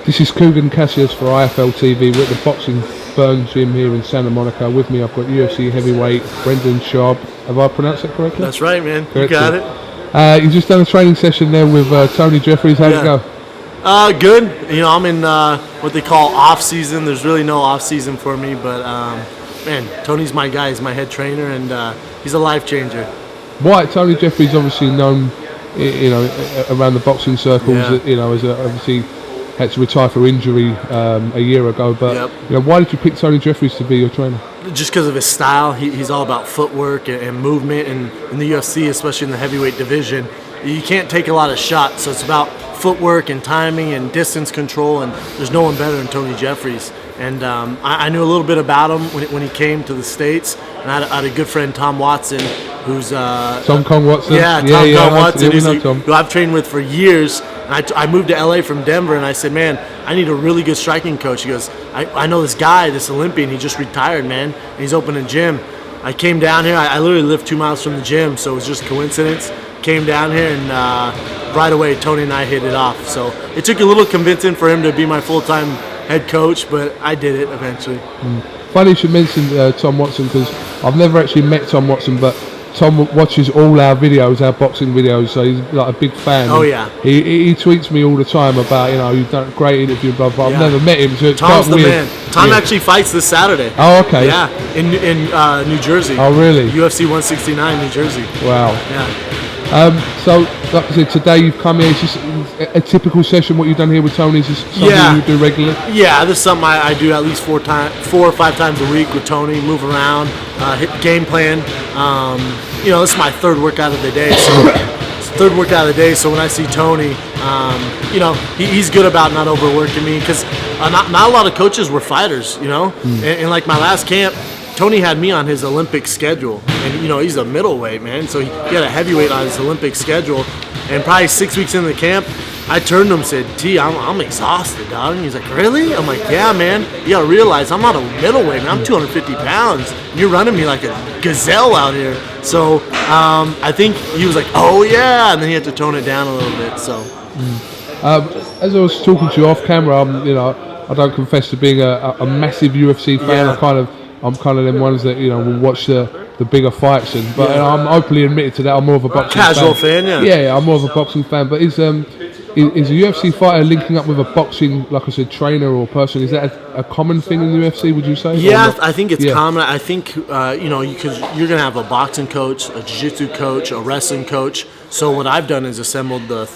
This is Kugan Cassius for IFL TV. We're at the Boxing Burn Gym here in Santa Monica. With me, I've got UFC heavyweight Brendan Schaub. Have I pronounced that correctly? That's right, man. Correct. You got it. You've just done a training session there with Tony Jeffries. How'd it go? Good. You know, I'm in what they call off season. There's really no off season for me, but man, Tony's my guy. He's my head trainer, and he's a life changer. Why? Tony Jeffries obviously known, you know, around the boxing circles. You know, as obviously had to retire for injury a year ago. But you know, why did you pick Tony Jeffries to be your trainer? Just because of his style. He's all about footwork and movement, and in the UFC, especially in the heavyweight division, you can't take a lot of shots. So it's about footwork and timing and distance control, and there's no one better than Tony Jeffries. And I knew a little bit about him when he came to the States, and I had a good friend, Tom Watson, who's Tom Kong Watson. Yeah, Tom Watson, who I've trained with for years. And I moved to LA from Denver, and I said, man, I need a really good striking coach. He goes, I know this guy, this Olympian, he just retired, man, and he's opening a gym. I came down here. I literally live 2 miles from the gym, so it was just a coincidence. Came down here, and right away, Tony and I hit it off. So it took a little convincing for him to be my full-time head coach, but I did it eventually. Funny you should mention Tom Watson, because I've never actually met Tom Watson, but Tom watches all our videos, our boxing videos, so he's like a big fan. Oh yeah. He tweets me all the time about, you know, you've done a great interview, blah, blah. I've never met him, so it's Tom's quite the weird. man. Tom actually fights this Saturday. Oh, okay. Yeah, in New Jersey. Oh, really? UFC 169, New Jersey. Wow. Yeah. So, like I said, today you've come here. It's just a typical session. What you've done here with Tony is just something you do regularly. Yeah, this is something I do at least 4 or 5 times a week with Tony. Move around, hit game plan. You know, this is my third workout of the day. So it's the third workout of the day. So when I see Tony, you know, he's good about not overworking me, because not a lot of coaches were fighters. You know, and like my last camp, Tony had me on his Olympic schedule, and you know, he's a middleweight, man, so he had a heavyweight on his Olympic schedule. And probably 6 weeks into the camp, I turned to him and said, T, I'm exhausted, dog. And he's like, really? I'm like, yeah, man, you gotta realize I'm not a middleweight, man. I'm 250 pounds. You're running me like a gazelle out here. So I think he was like, oh yeah, and then he had to tone it down a little bit. So as I was talking to you off camera, you know, I don't confess to being a massive UFC fan. I'm kind of them ones that, you know, will watch the bigger fights, but I'm openly admitted to that. I'm more of a boxing casual fan. Yeah, I'm more of a boxing fan. But is a UFC fighter linking up with a boxing, like I said, trainer or person? Is that a common thing in the UFC? Would you say? Yeah, I think it's common. I think you know, because you're gonna have a boxing coach, a jiu-jitsu coach, a wrestling coach. So what I've done is assembled the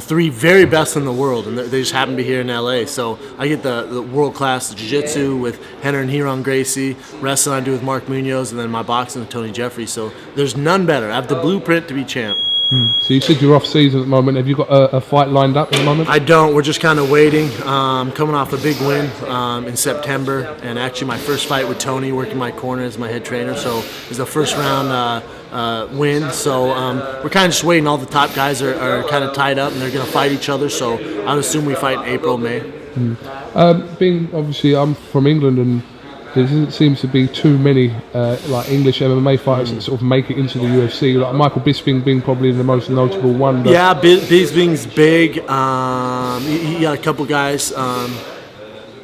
3 very best in the world, and they just happen to be here in LA. So I get the world-class jiu-jitsu with Henner and Hiron Gracie, wrestling I do with Mark Munoz, and then my boxing with Tony Jeffries. So there's none better. I have the blueprint to be champ. So you said you're off season at the moment. Have you got a fight lined up at the moment? I don't. We're just kind of waiting. Coming off a big win in September, and actually my first fight with Tony, working my corner as my head trainer. So it's a first round win. So we're kind of just waiting. All the top guys are kind of tied up, and they're going to fight each other. So I would assume we fight in April, May. Being obviously, I'm from England, and there doesn't seem to be too many like English MMA fighters that sort of make it into the UFC. Like Michael Bisping being probably the most notable one. Yeah, Bisping's big. He got a couple guys.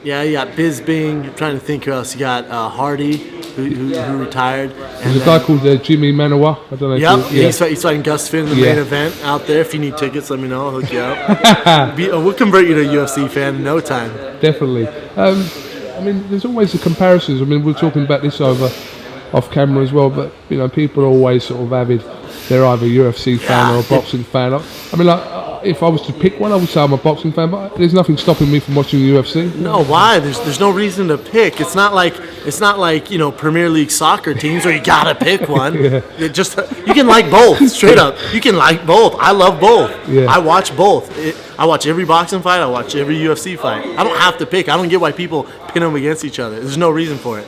Yeah, you got Bisping. I'm trying to think who else. You got Hardy, who retired. There's a guy called Jimmy Manoa. I don't know. Yep, he's fighting Gus Finn in the main event out there. If you need tickets, let me know. I'll hook you up. We'll convert you to a UFC fan in no time. Definitely. I mean, there's always the comparisons. I mean, we're talking about this off camera as well, but you know, people are always sort of avid. They're either a UFC fan or a boxing fan. I mean, like, if I was to pick one, I would say I'm a boxing fan, but there's nothing stopping me from watching the UFC. No, why? There's no reason to pick. It's not like you know, Premier League soccer teams where you gotta pick one. It just, you can like both. Straight up, you can like both. I love both. I watch both. I watch every boxing fight. I watch every UFC fight. I don't have to pick. I don't get why people pin them against each other. There's no reason for it.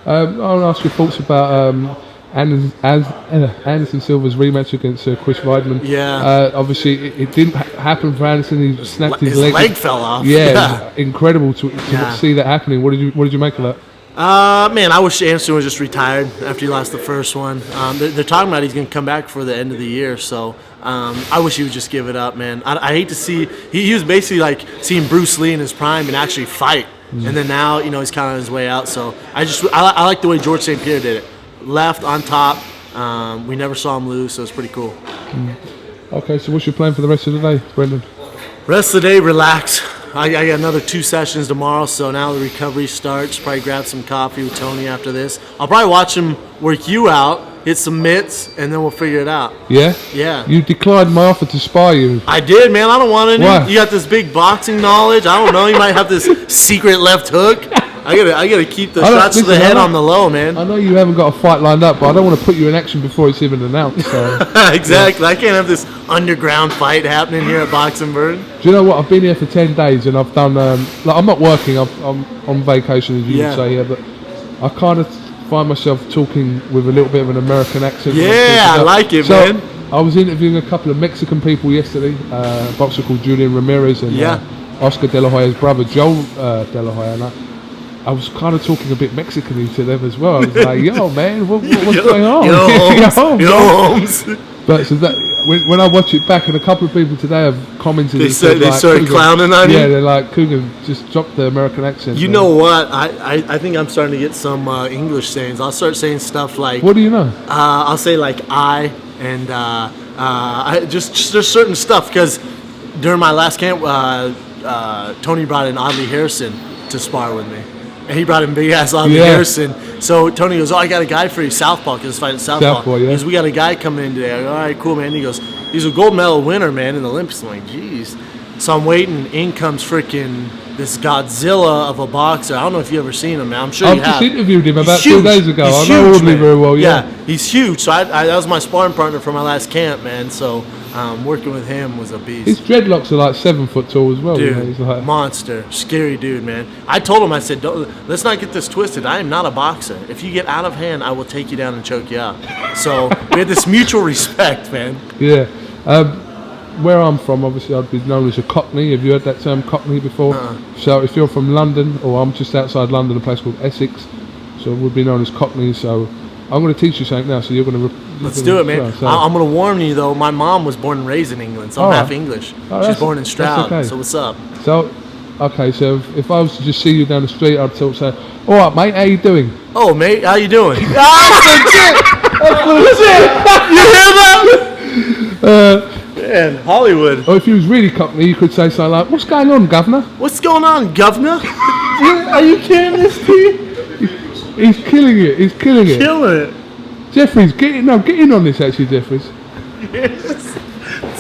I want to ask your thoughts about Anderson Silva's rematch against Chris Weidman. Obviously it didn't happen for Anderson. He snapped his leg. His leg fell off. It was incredible to see that happening. What did you make of that? Man, I wish Anderson was just retired after he lost the first one. They're talking about he's going to come back for the end of the year, so I wish he would just give it up, man. I hate to see he was basically like seeing Bruce Lee in his prime and actually fight, and then now he's kind of on his way out. So I like the way George St. Pierre did it, left on top. We never saw him lose, so it's pretty cool. Okay, so what's your plan for the rest of the day, Brendan? Rest of the day, relax. I got another 2 sessions tomorrow, so now the recovery starts. Probably grab some coffee with Tony after this. I'll probably watch him work you out, hit some mitts, and then we'll figure it out. Yeah? Yeah. You declined my offer to spar you. I did, man. I don't want any. Why? You got this big boxing knowledge. I don't know. You might have this secret left hook. I gotta keep the shots to the head on the low, man. I know you haven't got a fight lined up, but I don't want to put you in action before it's even announced. So. Exactly. Yeah. I can't have this underground fight happening here at Boxing Bird. Do you know what? I've been here for 10 days and I've done. I'm not working. I'm on vacation, as you would say here, but I kind of find myself talking with a little bit of an American accent. Yeah, I like it, man. I was interviewing a couple of Mexican people yesterday. A boxer called Julian Ramirez and Oscar De La Hoya's brother, Joe De La Hoya. And I was kind of talking a bit Mexican-y to them as well. I was like, yo, man, what's going on? Yo, Holmes. But so that, when I watch it back, and a couple of people today have commented. They started clowning on you? Yeah, they're like, Kugan, just drop the American accent. You know what? I think I'm starting to get some English sayings. I'll start saying stuff like... What do you know? I'll say like I, and just certain stuff, because during my last camp, Tony brought in Audley Harrison to spar with me. And he brought in big ass Audley Harrison. So Tony goes, I got a guy for you, Southpaw, because it's fighting Southpaw. He goes, we got a guy coming in today. I go, all right, cool, man. He goes, he's a gold medal winner, man, in the Olympics. I'm like, geez. So I'm waiting. In comes freaking this Godzilla of a boxer. I don't know if you ever seen him, man. I'm sure you have. I've just interviewed him about 2 days ago. I know Audley very well, yeah. He's huge. So that was my sparring partner for my last camp, man. So working with him was a beast. His dreadlocks are like 7 foot tall as well. Dude, he's like monster. Scary dude, man. I told him, I said, let's not get this twisted. I am not a boxer. If you get out of hand, I will take you down and choke you out. So we had this mutual respect, man. Yeah. Where I'm from, obviously, I'd be known as a Cockney. Have you heard that term, Cockney, before? So if you're from London, or I'm just outside London, a place called Essex, so we'd be known as Cockney. So I'm going to teach you something now, so you're going to... Let's do it, man. So. I'm going to warn you, though, my mom was born and raised in England, so I'm half English. She's born in Stroud, so what's up? So, okay, so if I was to just see you down the street, I'd sort of say, all right, mate, how you doing? Oh, mate, how you doing? That's legit! That's legit! You hear that? Man, Hollywood. Or if you was really Cockney, you could say something like, what's going on, governor? What's going on, governor? Are you kidding this, dude? He's killing it. He's killing it. Killing it. Jeffries, get in on this, actually, Jeffries. Yes.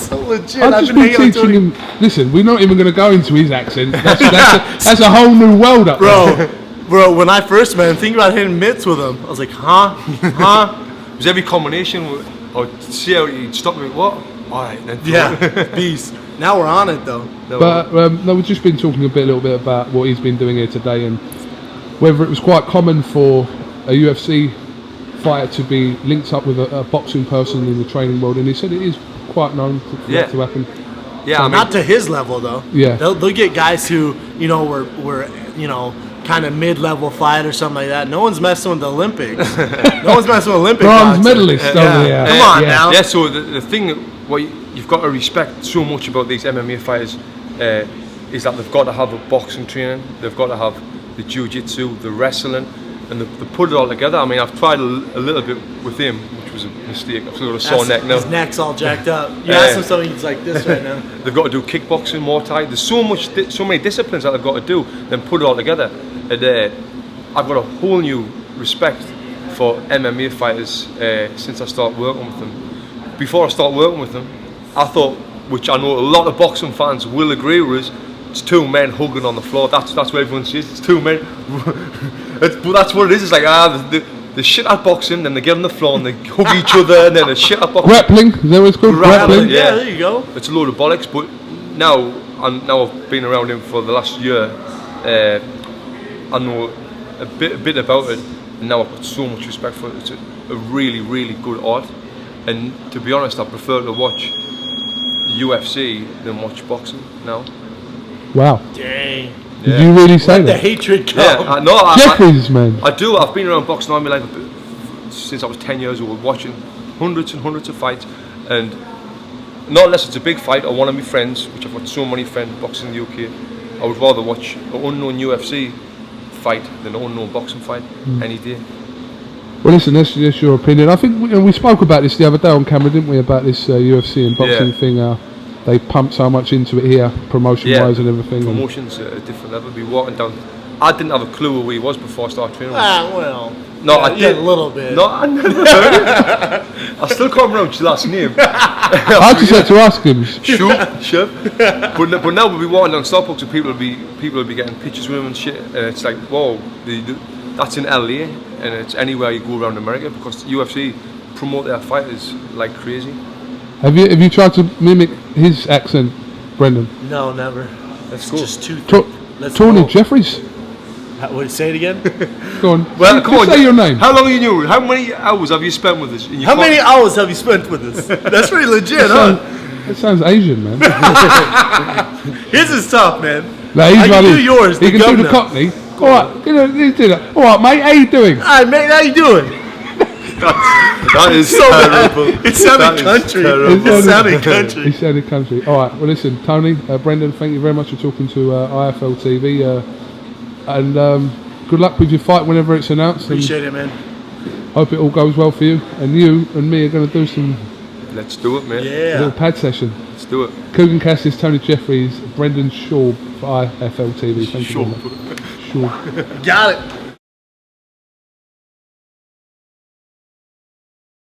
So legit. I've just been teaching him. Listen, we're not even going to go into his accent. That's a whole new world up there. Bro, when I first met him, thinking about hitting mitts with him, I was like, huh? It was every combination. I'd see how he'd stop me. What? All right, then. Yeah, beast. Now we're on it, though. But no, we've just been talking a little bit about what he's been doing here today, and whether it was quite common for a UFC fighter to be linked up with a boxing person in the training world, and he said it is quite known for that to happen. Yeah, so not to his level though. Yeah, they'll get guys who were kind of mid-level fight or something like that. No one's messing with the Olympics. No one's messing with Olympic bronze medalists over here. Come on now. Yeah. So the thing what you've got to respect so much about these MMA fighters is that they've got to have a boxing training. They've got to have the jiu-jitsu, the wrestling, and they put it all together. I mean, I've tried a little bit with him, which was a mistake. I've still got a sore neck now. His neck's all jacked up. You ask him something, he's like this right now. They've got to do kickboxing, Muay Thai. There's so many disciplines that they've got to do, then put it all together. And I've got a whole new respect for MMA fighters since I started working with them. Before I started working with them, I thought, which I know a lot of boxing fans will agree with, it's 2 men hugging on the floor. That's what everyone sees. It's 2 men. But that's what it is. It's like the shit at boxing, then they get on the floor and they hug each other, and then the shit at boxing. Grappling, is that what it's called? Grappling. Yeah, there you go. It's a load of bollocks. But now I've been around him for the last year. I know a bit about it, and now I've got so much respect for it. It's a really, really good art. And to be honest, I prefer to watch UFC than watch boxing now. Wow. Dang. Did you really say Let that? the hatred come. Yeah, Jeffries, man. I do. I've been around boxing all my life since I was 10 years old, watching hundreds and hundreds of fights, and not unless it's a big fight or one of my friends, which I've got so many friends boxing in the UK. I would rather watch an unknown UFC fight than an unknown boxing fight any day. Well, listen, that's your opinion. I think we spoke about this the other day on camera, didn't we? About this UFC and boxing thing. They pump so much into it here, promotion-wise and everything. Promotions at a different level. Be walking down. I didn't have a clue who he was before I started training. No, I did a little bit. No, I never heard it. I still can't remember his last name. I just had to ask him. Schaub. But now we'll be walking down Starbucks and people will be getting pictures with him and shit. And it's like, whoa, that's in LA and it's anywhere you go around America because UFC promote their fighters like crazy. Have you tried to mimic his accent, Brendan? No, never. That's cool. Just too. Tony Jeffries. What, say it again? Go on. Well, come on. Say your name. How long are you new? How many hours have you spent with us? How many hours have you spent with us? That's pretty legit, huh? That sounds Asian, man. His is tough, man. No, he's I can do yours. He can do the Cockney. All right, do that. All right, mate. How you doing? All right, mate. How you doing? That is so terrible. It sounded country. It sounded country. He sounded country. All right. Well, listen, Tony, Brendan, thank you very much for talking to IFL TV, and good luck with your fight whenever it's announced. Appreciate it, man. Hope it all goes well for you. And you and me are going to do some. Let's do it, man. Yeah. Little pad session. Let's do it. Kugan Cassius, Tony Jeffries, Brendan Schaub for IFL TV. Thank you very much. Schaub. Got it.